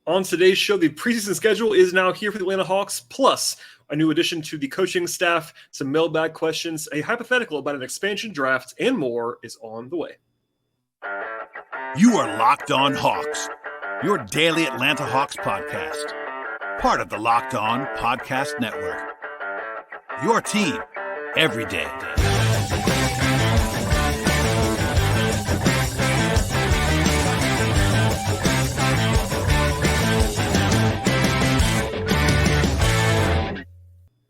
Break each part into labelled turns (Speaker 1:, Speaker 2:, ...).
Speaker 1: On today's show, the preseason schedule is now here for the Atlanta Hawks, plus a new addition to the coaching staff, some mailbag questions, a hypothetical about an expansion draft, and more is on the way.
Speaker 2: You are Locked On Hawks, your daily Atlanta Hawks podcast. Part of the Locked On Podcast Network. Your team every day.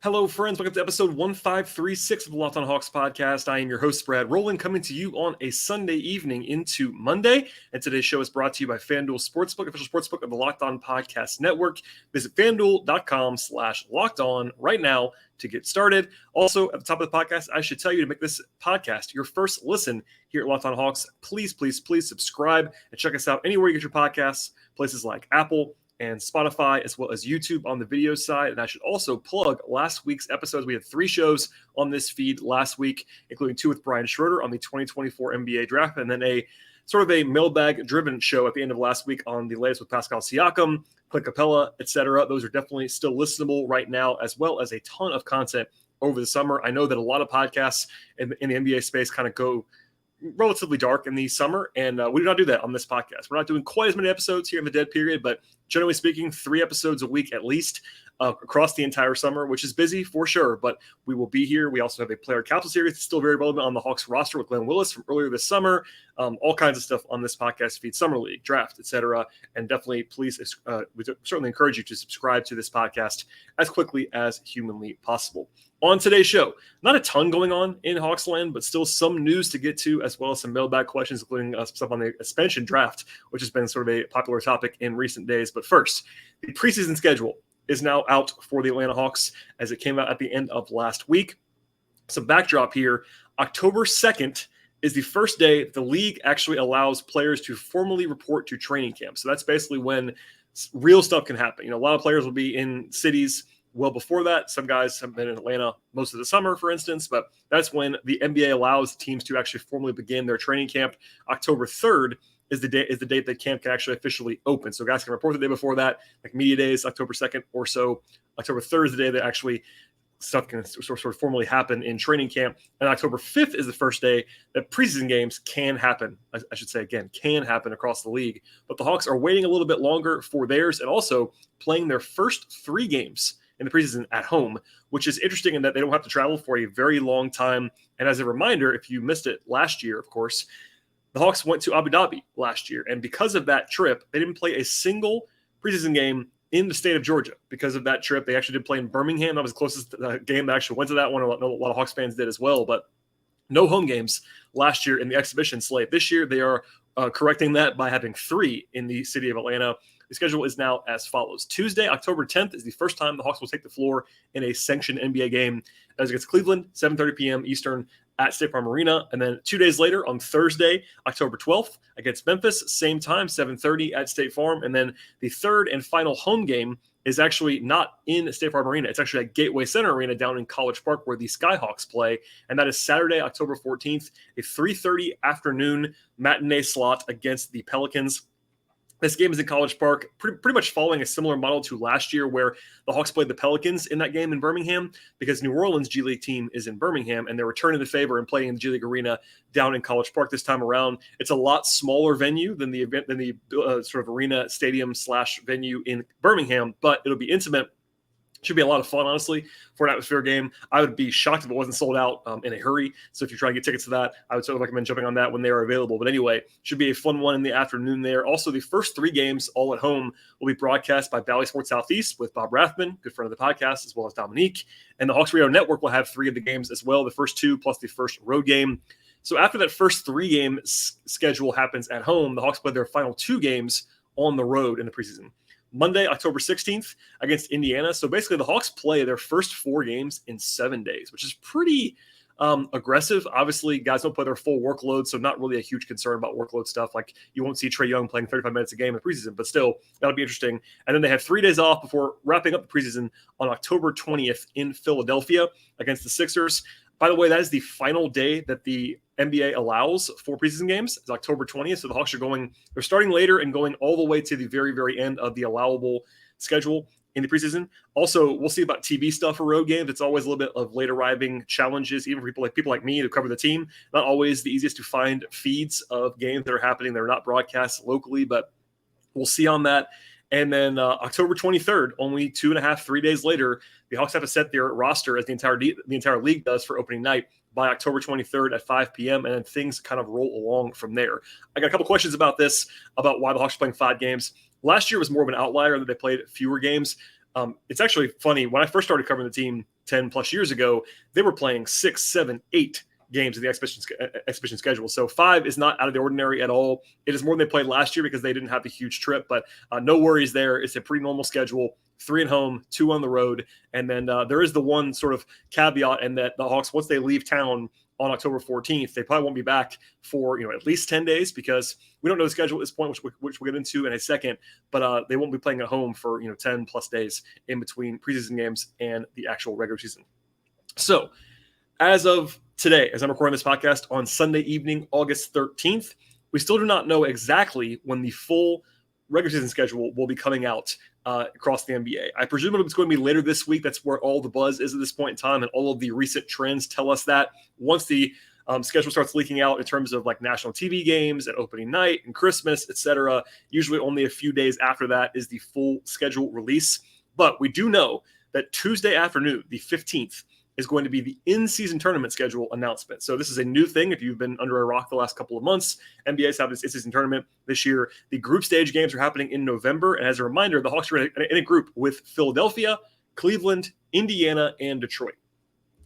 Speaker 1: Hello, friends. Welcome to episode 1536 of the Locked On Hawks podcast. I am your host, Rowland, coming to you on a Sunday evening into Monday. And today's show is brought to you by FanDuel Sportsbook, official sportsbook of the Locked On Podcast Network. Visit FanDuel.com/LockedOn right now to get started. Also, at the top of the podcast, I should tell you to make this podcast your first listen here at Locked On Hawks. Please subscribe and check us out anywhere you get your podcasts, places like Apple and Spotify, as well as YouTube on the video side. And I should also plug last week's episodes. We had 3 shows on this feed last week, including 2 with Brian Schroeder on the 2024 NBA draft, and then a sort of a mailbag-driven show at the end of last week on the latest with Pascal Siakam, Clint Capella, etc. Those are definitely still listenable right now, as well as a ton of content over the summer. I know that a lot of podcasts in the NBA space kind of go relatively dark in the summer, and we do not do that on this podcast. We're not doing quite as many episodes here in the dead period, but generally speaking, 3 episodes a week at least across the entire summer, which is busy for sure, but we will be here. We also have a player capsule series that's still very relevant on the Hawks roster with Glenn Willis from earlier this summer, all kinds of stuff on this podcast feed, summer league, draft, etc. And definitely, please, we certainly encourage you to subscribe to this podcast as quickly as humanly possible. On today's show, not a ton going on in Hawksland, but still some news to get to, as well as some mailbag questions, including stuff on the expansion draft, which has been sort of a popular topic in recent days. But first, the preseason schedule is now out for the Atlanta Hawks as it came out at the end of last week. Some backdrop here, October 2nd is the first day the league actually allows players to formally report to training camp. So that's basically when real stuff can happen. You know, a lot of players will be in cities well before that. Some guys have been in Atlanta most of the summer, for instance, but that's when the NBA allows teams to actually formally begin their training camp. October 3rd is the date that camp can actually officially open. So guys can report the day before that, like media days, October 2nd or so. October 3rd is the day that actually stuff can sort of formally happen in training camp. And October 5th is the first day that preseason games can happen. I should say, again, can happen across the league. But the Hawks are waiting a little bit longer for theirs and also playing their first 3 games in the preseason at home, which is interesting in that they don't have to travel for a very long time. And as a reminder, if you missed it last year, of course, the Hawks went to Abu Dhabi last year. And because of that trip, they didn't play a single preseason game in the state of Georgia. Because of that trip, they actually did play in Birmingham. That was the closest game that actually went to that one. A lot of Hawks fans did as well, but no home games last year in the exhibition slate. This year, they are correcting that by having 3 in the city of Atlanta. The schedule is now as follows. Tuesday, October 10th is the first time the Hawks will take the floor in a sanctioned NBA game as against Cleveland, 7:30 p.m. Eastern at State Farm Arena. And then 2 days later on Thursday, October 12th against Memphis, same time, 7:30 at State Farm. And then the third and final home game is actually not in State Farm Arena. It's actually at Gateway Center Arena down in College Park where the Skyhawks play. And that is Saturday, October 14th, a 3:30 afternoon matinee slot against the Pelicans. This game is in College Park, pretty much following a similar model to last year where the Hawks played the Pelicans in that game in Birmingham because New Orleans G League team is in Birmingham and they're returning the favor and playing in the G League Arena down in College Park this time around. It's a lot smaller venue than the sort of arena stadium / venue in Birmingham, but it'll be intimate. Should be a lot of fun, honestly, for an atmosphere game. I would be shocked if it wasn't sold out in a hurry. So if you're trying to get tickets to that, I would certainly recommend jumping on that when they are available. But anyway, should be a fun one in the afternoon there. Also, the first 3 games all at home will be broadcast by Valley Sports Southeast with Bob Rathman, good friend of the podcast, as well as Dominique. And the Hawks Radio Network will have 3 of the games as well, the first 2 plus the first road game. So after that first 3-game schedule happens at home, the Hawks play their final 2 games on the road in the preseason. Monday, October 16th against Indiana. So basically the Hawks play their first 4 games in 7 days, which is pretty aggressive. Obviously, guys don't play their full workload, so not really a huge concern about workload stuff. Like you won't see Trae Young playing 35 minutes a game in the preseason, but still, that'll be interesting. And then they have 3 days off before wrapping up the preseason on October 20th in Philadelphia against the Sixers. By the way, that is the final day that the NBA allows for preseason games. It's October 20th. So the Hawks they're starting later and going all the way to the very, very end of the allowable schedule in the preseason. Also, we'll see about TV stuff for road games. It's always a little bit of late arriving challenges, even for people like me who cover the team. Not always the easiest to find feeds of games that are happening. They're not broadcast locally, but we'll see on that. And then October 23rd, only 3 days later, the Hawks have to set their roster as the entire league does for opening night by October 23rd at 5 p.m. And then things kind of roll along from there. I got a couple questions about this, about why the Hawks are playing 5 games. Last year was more of an outlier that they played fewer games. It's actually funny. When I first started covering the team 10 plus years ago, they were playing 6, 7, 8 games in the exhibition schedule. So 5 is not out of the ordinary at all. It is more than they played last year because they didn't have the huge trip, but no worries there. It's a pretty normal schedule. 3 at home, 2 on the road. And then there is the one sort of caveat in that the Hawks, once they leave town on October 14th, they probably won't be back for at least 10 days because we don't know the schedule at this point, which we'll get into in a second, but they won't be playing at home for 10 plus days in between preseason games and the actual regular season. So as of today, as I'm recording this podcast on Sunday evening, August 13th, we still do not know exactly when the full regular season schedule will be coming out across the NBA. I presume it's going to be later this week. That's where all the buzz is at this point in time, and all of the recent trends tell us that. Once the schedule starts leaking out in terms of like national TV games and opening night and Christmas, etc., usually only a few days after that is the full schedule release. But we do know that Tuesday afternoon, the 15th, is going to be the in-season tournament schedule announcement. So this is a new thing. If you've been under a rock the last couple of months, NBA's have this in-season tournament this year. The group stage games are happening in November. And as a reminder, the Hawks are in a group with Philadelphia, Cleveland, Indiana, and Detroit.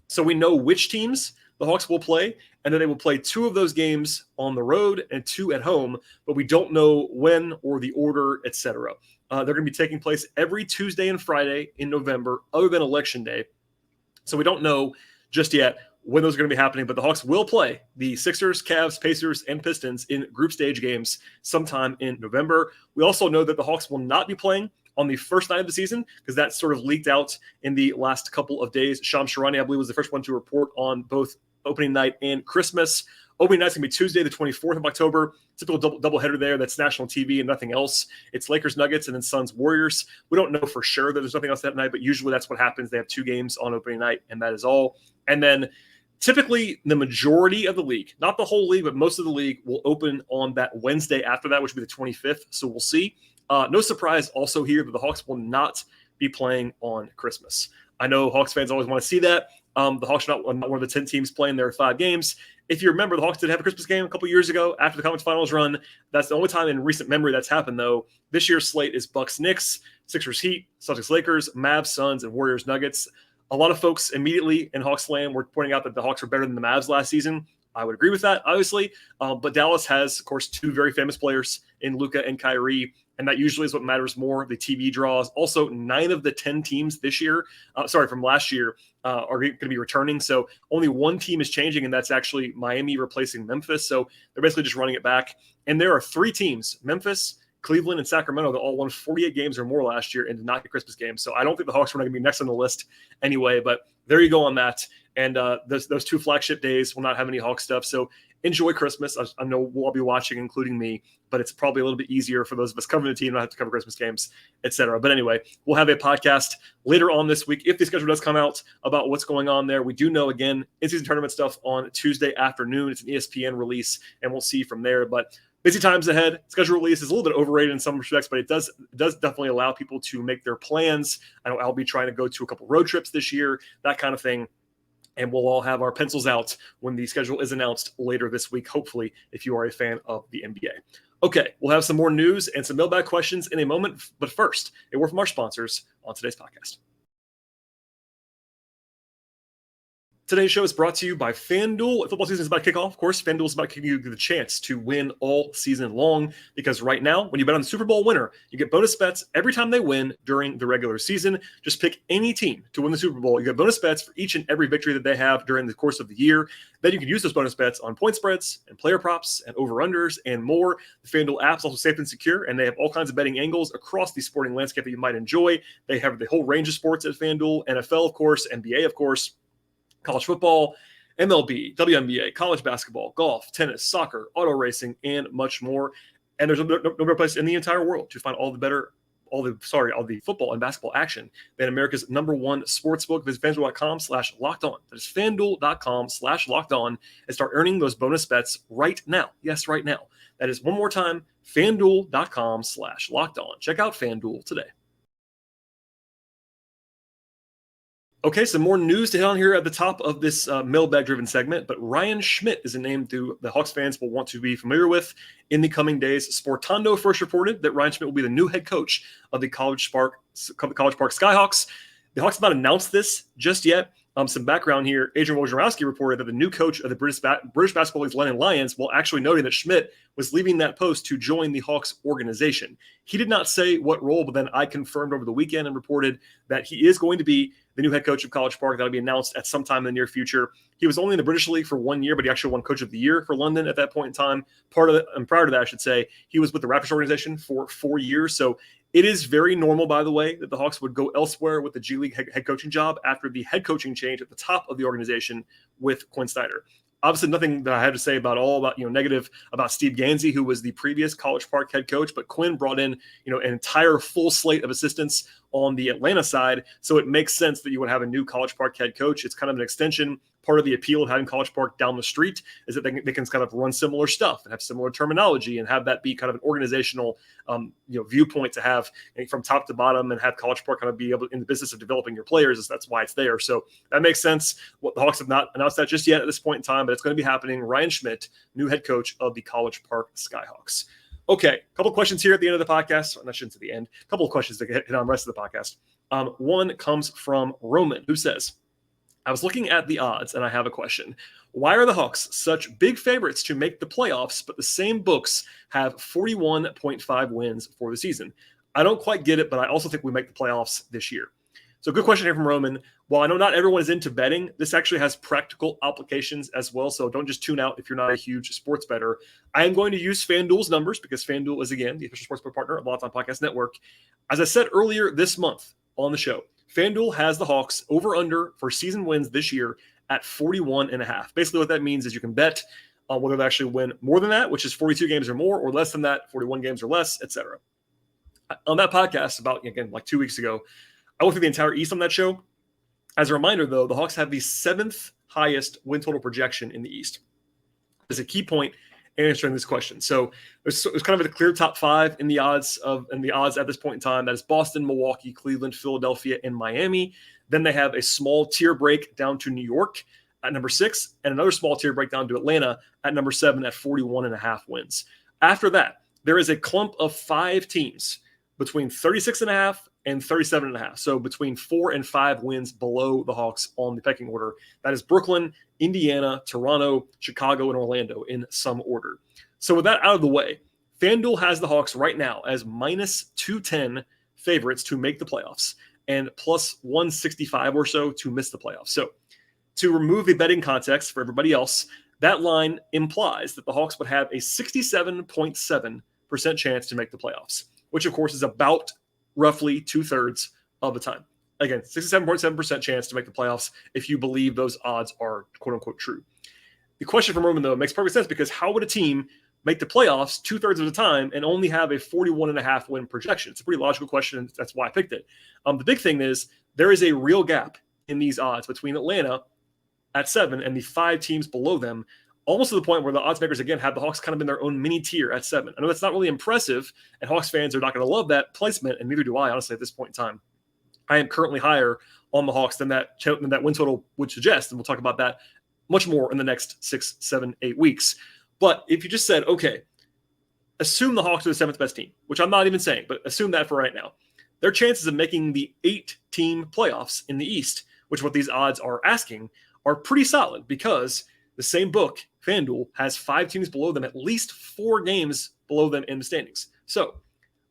Speaker 1: So we know which teams the Hawks will play, and then they will play 2 of those games on the road and 2 at home, but we don't know when or the order, etc. They're going to be taking place every Tuesday and Friday in November, other than Election Day. So we don't know just yet when those are going to be happening, but the Hawks will play the Sixers, Cavs, Pacers, and Pistons in group stage games sometime in November. We also know that the Hawks will not be playing on the first night of the season because that sort of leaked out in the last couple of days. Shams Charania, I believe, was the first one to report on both opening night and Christmas. Opening night's going to be Tuesday, the 24th of October. Typical doubleheader there. That's national TV and nothing else. It's Lakers, Nuggets, and then Suns, Warriors. We don't know for sure that there's nothing else that night, but usually that's what happens. They have 2 games on opening night, and that is all. And then typically the majority of the league, not the whole league, but most of the league will open on that Wednesday after that, which will be the 25th. So we'll see. No surprise also here that the Hawks will not be playing on Christmas. I know Hawks fans always want to see that. The Hawks are not one of the 10 teams playing their 5 games. If you remember, the Hawks did have a Christmas game a couple years ago after the conference finals run. That's the only time in recent memory that's happened, though. This year's slate is Bucks, Knicks, Sixers, Heat, Celtics, Lakers, Mavs, Suns, and Warriors, Nuggets. A lot of folks immediately in Hawks land were pointing out that the Hawks were better than the Mavs last season. I would agree with that, obviously. But Dallas has, of course, 2 very famous players in Luka and Kyrie, and that usually is what matters more, the TV draws. Also, 9 of the 10 teams this year, from last year, are going to be returning. So only one team is changing, and that's actually Miami replacing Memphis. So they're basically just running it back. And there are 3 teams, Memphis, Cleveland, and Sacramento, that all won 48 games or more last year and did not get Christmas games. So I don't think the Hawks are going to be next on the list anyway, but there you go on that. And those 2 flagship days will not have any Hawk stuff. So enjoy Christmas. I know we'll all be watching, including me, but it's probably a little bit easier for those of us covering the team, not have to cover Christmas games, etc. But anyway, we'll have a podcast later on this week if the schedule does come out about what's going on there. We do know, again, in-season tournament stuff on Tuesday afternoon. It's an ESPN release, and we'll see from there. But busy times ahead. Schedule release is a little bit overrated in some respects, but it does definitely allow people to make their plans. I know I'll be trying to go to a couple road trips this year, that kind of thing. And we'll all have our pencils out when the schedule is announced later this week, hopefully, if you are a fan of the NBA. Okay, we'll have some more news and some mailbag questions in a moment. But first, a word from our sponsors on today's podcast. Today's show is brought to you by FanDuel. Football season is about to kick off. Of course, FanDuel is about giving you the chance to win all season long because right now, when you bet on the Super Bowl winner, you get bonus bets every time they win during the regular season. Just pick any team to win the Super Bowl. You get bonus bets for each and every victory that they have during the course of the year. Then you can use those bonus bets on point spreads and player props and over-unders and more. The FanDuel app is also safe and secure, and they have all kinds of betting angles across the sporting landscape that you might enjoy. They have the whole range of sports at FanDuel, NFL, of course, NBA, of course, college football, MLB, WNBA, college basketball, golf, tennis, soccer, auto racing, and much more. And there's no better place in the entire world to find all the football and basketball action than America's #1 sportsbook. Visit FanDuel.com/lockedon. That is FanDuel.com/lockedon and start earning those bonus bets right now. Yes, right now. That is one more time, FanDuel.com/lockedon. Check out FanDuel today. Okay, some more news to hit on here at the top of this mailbag-driven segment, but Ryan Schmidt is a name the Hawks fans will want to be familiar with in the coming days. Sportando first reported that Ryan Schmidt will be the new head coach of the College Park Skyhawks. The Hawks have not announced this just yet. Some background here. Adrian Wojnarowski reported that the new coach of the British Basketball League's London Lions, while actually noting that Schmidt was leaving that post to join the Hawks organization. He did not say what role, but then I confirmed over the weekend and reported that he is going to be the new head coach of College Park. That'll be announced at some time in the near future. He was only in the British League for 1 year, but he actually won Coach of the Year for London at that point in time. Prior to that, I should say, he was with the Raptors organization for 4 years. So it is very normal, by the way, that the Hawks would go elsewhere with the G League head coaching job after the head coaching change at the top of the organization with Quinn Snyder. Obviously, nothing that I had to say about negative about Steve Gansey, who was the previous College Park head coach, but Quinn brought in, an entire full slate of assistants on the Atlanta side. So it makes sense that you would have a new College Park head coach. It's kind of an extension. Part of the appeal of having College Park down the street is that they can kind of run similar stuff and have similar terminology and have that be kind of an organizational, viewpoint to have from top to bottom, and have College Park kind of be able in the business of developing your players. That's why it's there. So that makes sense. The Hawks have not announced that just yet at this point in time, but it's going to be happening. Ryan Schmidt, new head coach of the College Park Skyhawks. Okay, a couple of questions here at the end of the podcast. Not shouldn't at the end. A couple of questions to hit on the rest of the podcast. One comes from Roman, who says, I was looking at the odds and I have a question. Why are the Hawks such big favorites to make the playoffs, but the same books have 41.5 wins for the season? I don't quite get it, but I also think we make the playoffs this year. So good question here from Roman. While I know not everyone is into betting, this actually has practical applications as well. So don't just tune out if you're not a huge sports bettor. I am going to use FanDuel's numbers because FanDuel is, again, the official sportsbook partner of Locked On Podcast Network. As I said earlier this month on the show, FanDuel has the Hawks over-under for season wins this year at 41.5. Basically what that means is you can bet on whether they actually win more than that, which is 42 games or more, or less than that, 41 games or less, etc. On that podcast like 2 weeks ago, I went through the entire East on that show. As a reminder, though, the Hawks have the 7th highest win total projection in the East. There's a key point in answering this question. So there's kind of a clear top 5 in the odds at this point in time. That is Boston, Milwaukee, Cleveland, Philadelphia, and Miami. Then they have a small tier break down to New York at number 6, and another small tier break down to Atlanta at number 7 at 41.5 wins. After that, there is a clump of 5 teams between 36.5 and 37.5. So between 4 and 5 wins below the Hawks on the pecking order. That is Brooklyn, Indiana, Toronto, Chicago, and Orlando in some order. So with that out of the way, FanDuel has the Hawks right now as minus 210 favorites to make the playoffs and plus 165 or so to miss the playoffs. So to remove the betting context for everybody else, that line implies that the Hawks would have a 67.7% chance to make the playoffs, which of course is about roughly 2/3 of the time. Again, 67.7% chance to make the playoffs if you believe those odds are quote unquote true. The question from Roman, though, makes perfect sense because how would a team make the playoffs 2/3 of the time and only have a 41.5 win projection? It's a pretty logical question, and that's why I picked it. The big thing is there is a real gap in these odds between Atlanta at 7 and the 5 teams below them, almost to the point where the odds makers, again, have the Hawks kind of in their own mini tier at 7. I know that's not really impressive, and Hawks fans are not going to love that placement, and neither do I, honestly, at this point in time. I am currently higher on the Hawks than that win total would suggest, and we'll talk about that much more in the next 6, 7, 8 weeks. But if you just said, okay, assume the Hawks are the 7th best team, which I'm not even saying, but assume that for right now, their chances of making the 8-team playoffs in the East, which is what these odds are asking, are pretty solid because the same book, FanDuel, has 5 teams below them, at least 4 games below them in the standings. So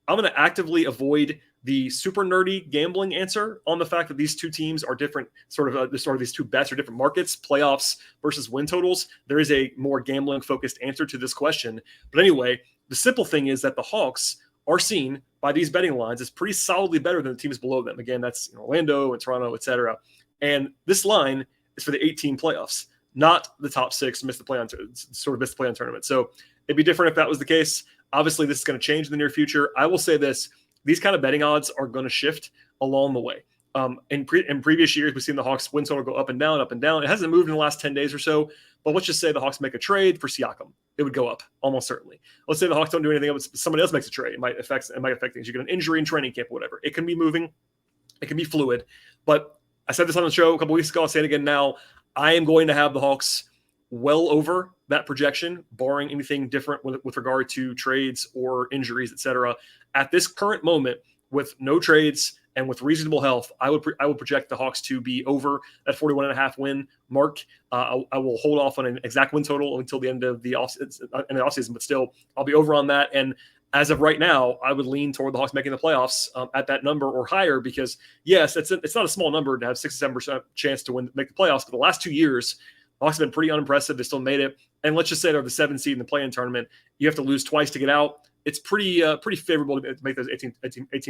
Speaker 1: I'm going to actively avoid the super nerdy gambling answer on the fact that these 2 teams are different, these 2 bets are different markets, playoffs versus win totals. There is a more gambling focused answer to this question. But anyway, the simple thing is that the Hawks are seen by these betting lines as pretty solidly better than the teams below them. Again, that's Orlando and Toronto, et cetera. And this line is for the 8-team playoffs, not the top 6 miss the play-on tournament. So it'd be different if that was the case. Obviously, this is going to change in the near future. I will say this: these kind of betting odds are going to shift along the way. In previous years, we've seen the Hawks win total go up and down, up and down. It hasn't moved in the last 10 days or so, but let's just say the Hawks make a trade for Siakam. It would go up almost certainly. Let's say the Hawks don't do anything else. Somebody else makes a trade. It might affect things. You get an injury in training camp, whatever. It can be moving. It can be fluid. But I said this on the show a couple weeks ago. I'll say it again now. I am going to have the Hawks well over that projection, barring anything different with regard to trades or injuries, etc. At this current moment, with no trades and with reasonable health, I would project the Hawks to be over that 41.5 win mark. I will hold off on an exact win total until the end of the offseason, but still, I'll be over on that. And as of right now, I would lean toward the Hawks making the playoffs at that number or higher, because yes, it's not a small number to have 67% chance to make the playoffs. But the last 2 years, the Hawks have been pretty unimpressive. They still made it. And let's just say they're the 7th seed in the play-in tournament. You have to lose twice to get out. It's pretty favorable to make those 18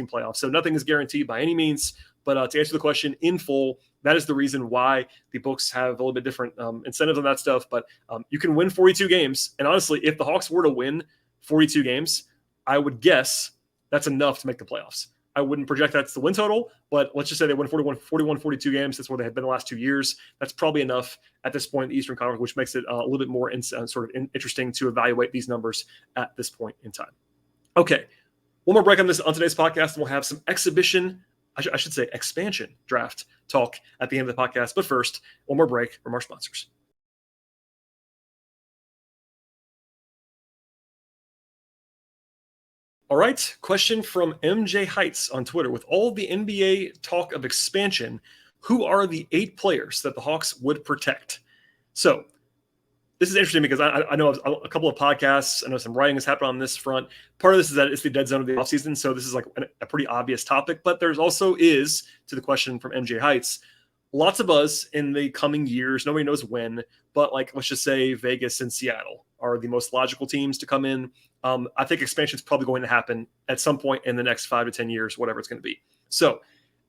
Speaker 1: playoffs. So nothing is guaranteed by any means. But to answer the question in full, that is the reason why the books have a little bit different incentives on that stuff. But you can win 42 games. And honestly, if the Hawks were to win 42 games, I would guess that's enough to make the playoffs. I wouldn't project that's the win total, but let's just say they win 42 games. That's where they have been the last 2 years. That's probably enough at this point in the Eastern Conference, which makes it a little bit more interesting to evaluate these numbers at this point in time. Okay, one more break on today's podcast, and we'll have some expansion draft talk at the end of the podcast. But first, one more break from our sponsors. All right, question from MJ Heights on Twitter. With all the NBA talk of expansion, who are the 8 players that the Hawks would protect? So this is interesting because I know a couple of podcasts, I know some writing has happened on this front. Part of this is that it's the dead zone of the offseason, so this is like a pretty obvious topic. But there's also is, to the question from MJ Heights, lots of buzz in the coming years. Nobody knows when, but like let's just say Vegas and Seattle are the most logical teams to come in. I think expansion is probably going to happen at some point in the next 5 to 10 years, whatever it's going to be. So,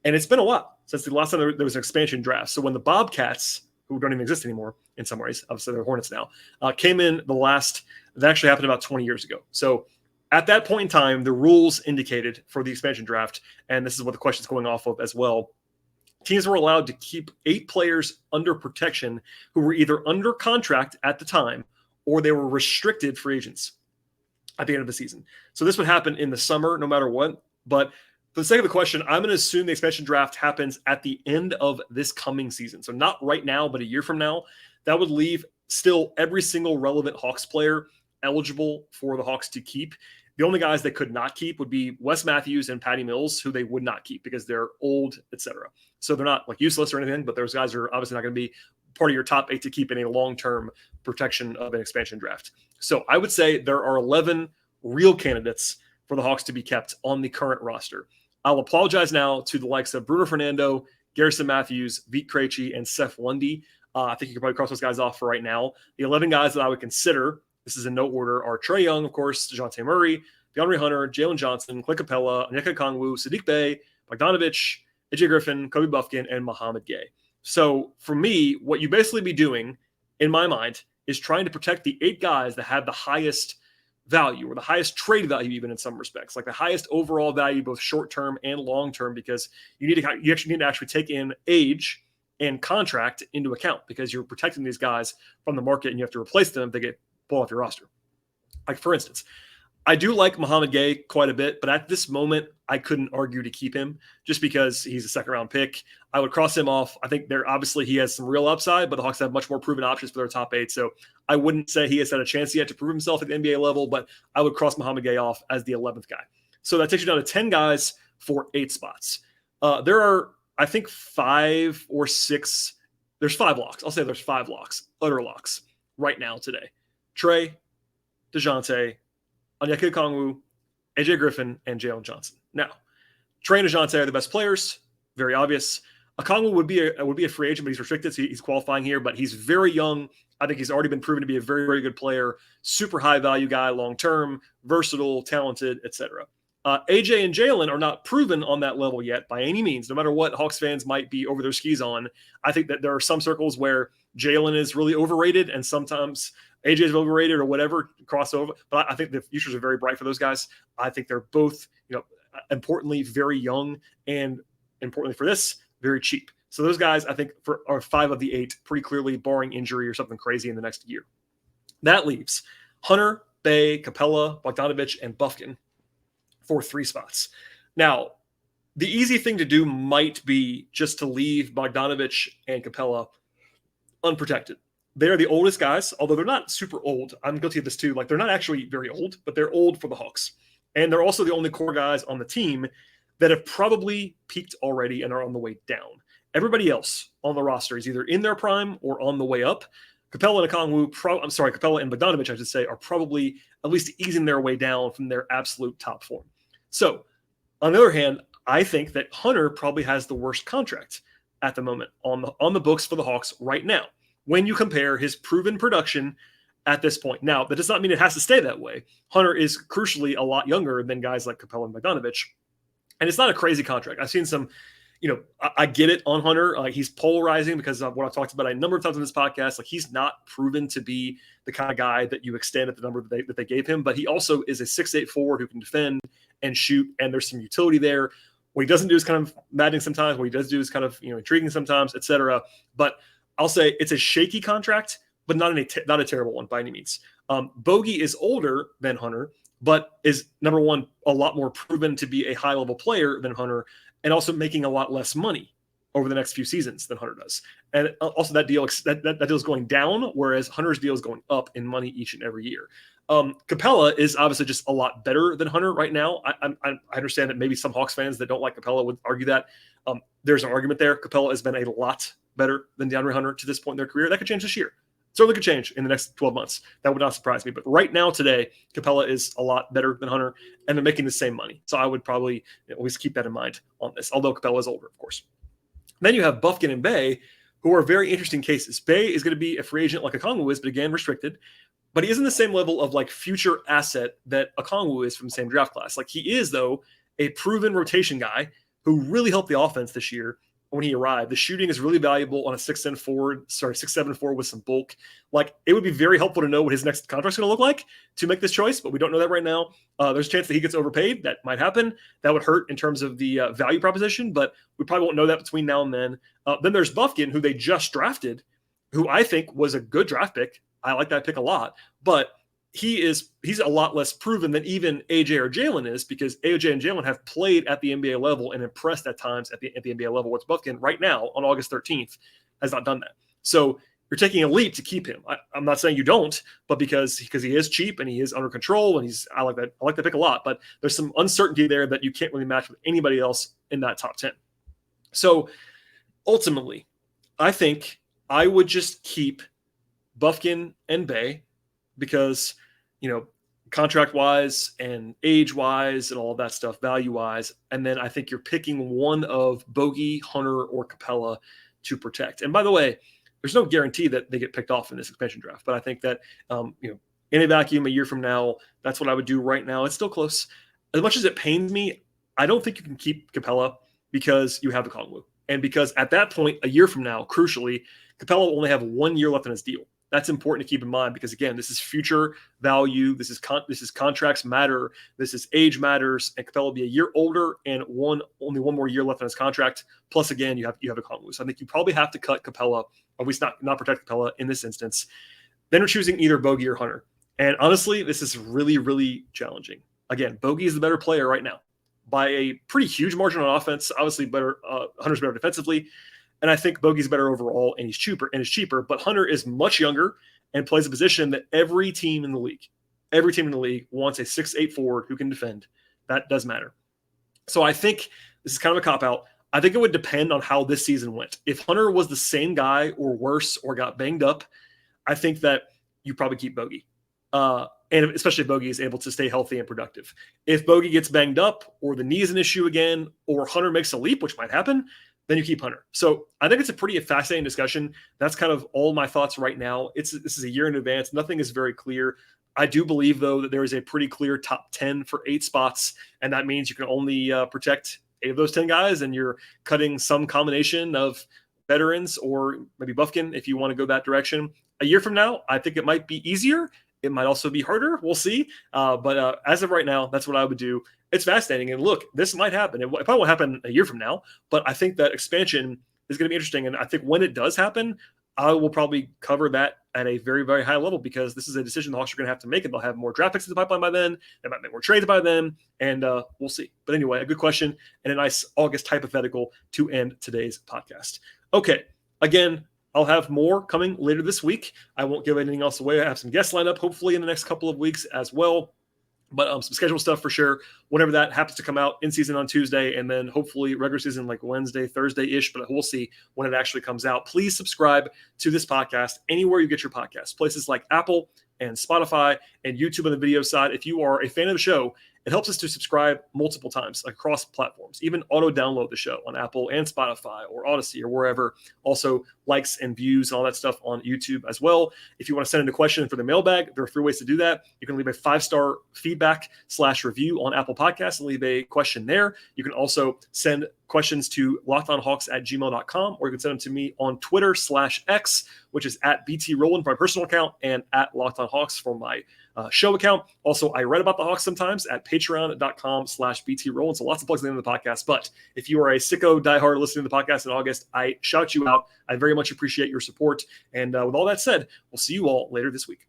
Speaker 1: and it's been a while since the last time there was an expansion draft. So when the Bobcats, who don't even exist anymore in some ways, obviously they're Hornets now, came in that actually happened about 20 years ago. So at that point in time, the rules indicated for the expansion draft, and this is what the question is going off of as well, teams were allowed to keep 8 players under protection who were either under contract at the time or they were restricted free agents at the end of the season. So this would happen in the summer, no matter what. But for the sake of the question, I'm going to assume the expansion draft happens at the end of this coming season. So not right now, but a year from now. That would leave still every single relevant Hawks player eligible for the Hawks to keep. The only guys they could not keep would be Wes Matthews and Patty Mills, who they would not keep because they're old, etc. So they're not like useless or anything, but those guys are obviously not going to be part of your top 8 to keep in a long-term protection of an expansion draft. So I would say there are 11 real candidates for the Hawks to be kept on the current roster. I'll apologize now to the likes of Bruno Fernando, Garrison Matthews, Vit Krejci, and Seth Lundy. I think you can probably cross those guys off for right now. The 11 guys that I would consider, this is in no order, are Trae Young, of course, DeJounte Murray, DeAndre Hunter, Jalen Johnson, Clint Capella, Onyeka Okongwu, Sadiq Bey, Bogdanovich, AJ Griffin, Kobe Buffkin, and Mohamed Gay. So for me, what you basically be doing, in my mind, is trying to protect the 8 guys that have the highest value or the highest trade value, even in some respects, like the highest overall value, both short-term and long-term, because you actually need to actually take in age and contract into account because you're protecting these guys from the market and you have to replace them if they get pulled off your roster. Like, for instance, I do like Mohamed Gay quite a bit, but at this moment, I couldn't argue to keep him just because he's a second-round pick. I would cross him off. I think obviously he has some real upside, but the Hawks have much more proven options for their top 8. So I wouldn't say he has had a chance yet to prove himself at the NBA level, but I would cross Mohamed Gay off as the 11th guy. So that takes you down to 10 guys for 8 spots. There are, I think, 5 or 6. There's 5 locks. I'll say there's 5 locks, utter locks right now today. Trae, DeJounte, Onyeka Okongwu, AJ Griffin, and Jalen Johnson. Now, Trae and DeJounte are the best players. Very obvious. Okongwu would be a free agent, but he's restricted, so he's qualifying here. But he's very young. I think he's already been proven to be a very, very good player. Super high value guy, long term, versatile, talented, etc. AJ and Jalen are not proven on that level yet by any means, no matter what Hawks fans might be over their skis on. I think that there are some circles where Jalen is really overrated and sometimes AJ is overrated or whatever crossover. But I think the futures are very bright for those guys. I think they're both, importantly, very young and importantly for this, very cheap. So those guys, I think, are 5 of the 8 pretty clearly, barring injury or something crazy in the next year. That leaves Hunter, Bay, Capella, Bogdanovich, and Bufkin for 3 spots. Now, the easy thing to do might be just to leave Bogdanovich and Capella unprotected. They're the oldest guys, although they're not super old. I'm guilty of this too. Like, they're not actually very old, but they're old for the Hawks. And they're also the only core guys on the team that have probably peaked already and are on the way down. Everybody else on the roster is either in their prime or on the way up. Capella and Bogdanovich, I should say, are probably at least easing their way down from their absolute top form. So, on the other hand, I think that Hunter probably has the worst contract at the moment on the books for the Hawks right now, when you compare his proven production at this point. Now, that does not mean it has to stay that way. Hunter is crucially a lot younger than guys like Capella and Bogdanovich, and it's not a crazy contract. I've seen some, I get it on Hunter. He's polarizing because of what I've talked about a number of times on this podcast. Like, he's not proven to be the kind of guy that you extend at the number that they gave him, but he also is a 6'8" forward who can defend and shoot, and there's some utility there. What he doesn't do is kind of maddening sometimes. What he does do is kind of intriguing sometimes, etc. But I'll say it's a shaky contract, but not a terrible one by any means. Bogey is older than Hunter, but is, number one, a lot more proven to be a high-level player than Hunter, and also making a lot less money over the next few seasons than Hunter does. And also that deal is going down, whereas Hunter's deal is going up in money each and every year. Capella is obviously just a lot better than Hunter right now. I understand that maybe some Hawks fans that don't like Capella would argue that. There's an argument there. Capella has been a lot better than DeAndre Hunter to this point in their career. That could change this year. Certainly could change in the next 12 months. That would not surprise me. But right now, today, Capella is a lot better than Hunter, and they're making the same money. So I would probably always keep that in mind on this, although Capella is older, of course. Then you have Bufkin and Bay, who are very interesting cases. Bay is going to be a free agent like Okongwu is, but again, restricted. But he isn't the same level of like future asset that Okongwu is from the same draft class. Like, he is, though, a proven rotation guy who really helped the offense this year when he arrived. The shooting is really valuable on a 6'7" forward with some bulk. Like, it would be very helpful to know what his next contract is going to look like to make this choice, but we don't know that right now. There's a chance that he gets overpaid. That might happen. That would hurt in terms of the value proposition, but we probably won't know that between now and then. Then there's Bufkin, who they just drafted, who I think was a good draft pick. I like that pick a lot, but he's a lot less proven than even AJ or Jalen is, because AJ and Jalen have played at the NBA level and impressed at times at the NBA level. What's Bufkin right now on August 13th has not done that. So you're taking a leap to keep him. I'm not saying you don't, but because he is cheap and he is under control, and I like that pick a lot, but there's some uncertainty there that you can't really match with anybody else in that top 10. So ultimately, I think I would just keep Bufkin and Bay, because contract wise and age wise and all of that stuff, value wise. And then I think you're picking one of Bogey, Hunter, or Capella to protect. And by the way, there's no guarantee that they get picked off in this expansion draft, but I think that, in a vacuum a year from now, that's what I would do right now. It's still close. As much as it pains me, I don't think you can keep Capella because you have Okongwu. And because at that point, a year from now, crucially, Capella will only have 1 year left in his deal. That's important to keep in mind, because again, this is future value. This is contracts matter. This is age matters. And Capella will be a year older and only one more year left on his contract. Plus, again, you have Okongwu. So I think you probably have to cut Capella, or at least not protect Capella in this instance. Then we're choosing either Bogey or Hunter. And honestly, this is really, really challenging. Again, Bogey is the better player right now by a pretty huge margin on offense. Obviously, better. Hunter's better defensively. And I think Bogey's better overall, and he's cheaper. But Hunter is much younger and plays a position that every team in the league wants a 6'8" forward who can defend. That does matter. So I think this is kind of a cop-out. I think it would depend on how this season went. If Hunter was the same guy or worse or got banged up, I think that you probably keep Bogey. And especially if Bogey is able to stay healthy and productive. If Bogey gets banged up or the knee is an issue again, or Hunter makes a leap, which might happen, then you keep Hunter. So I think it's a pretty fascinating discussion. That's kind of all my thoughts right now. This is a year in advance. Nothing is very clear. I do believe, though, that there is a pretty clear top 10 for 8 spots, and that means you can only protect 8 of those 10 guys, and you're cutting some combination of veterans or maybe Buffkin if you want to go that direction. A year from now, I think it might be easier. It might also be harder. We'll see. But as of right now, that's what I would do. It's fascinating. And look, this might happen. It probably won't happen a year from now, but I think that expansion is going to be interesting. And I think when it does happen, I will probably cover that at a very, very high level, because this is a decision the Hawks are going to have to make, and they'll have more draft picks in the pipeline by then. They might make more trades by then, and we'll see. But anyway, a good question and a nice August hypothetical to end today's podcast. Okay, again, I'll have more coming later this week. I won't give anything else away. I have some guests lined up, hopefully in the next couple of weeks as well. But some schedule stuff for sure, whenever that happens to come out, in season on Tuesday, and then hopefully regular season like Wednesday, Thursday-ish, but we'll see when it actually comes out. Please subscribe to this podcast anywhere you get your podcasts, places like Apple and Spotify and YouTube on the video side. If you are a fan of the show, it helps us to subscribe multiple times across platforms, even auto-download the show on Apple and Spotify or Odyssey or wherever. Also, likes and views and all that stuff on YouTube as well. If you want to send in a question for the mailbag, there are 3 ways to do that. You can leave a 5-star feedback/review on Apple Podcasts and leave a question there. You can also send questions to lockedonhawks@gmail.com, or you can send them to me on Twitter/X, which is @BT Rowland for my personal account, and @LockedOnHawks for my show account. Also, I write about the Hawks sometimes at patreon.com/BT Rowland. So lots of plugs at the end of the podcast. But if you are a sicko diehard listening to the podcast in August, I shout you out. I very much appreciate your support. And with all that said, we'll see you all later this week.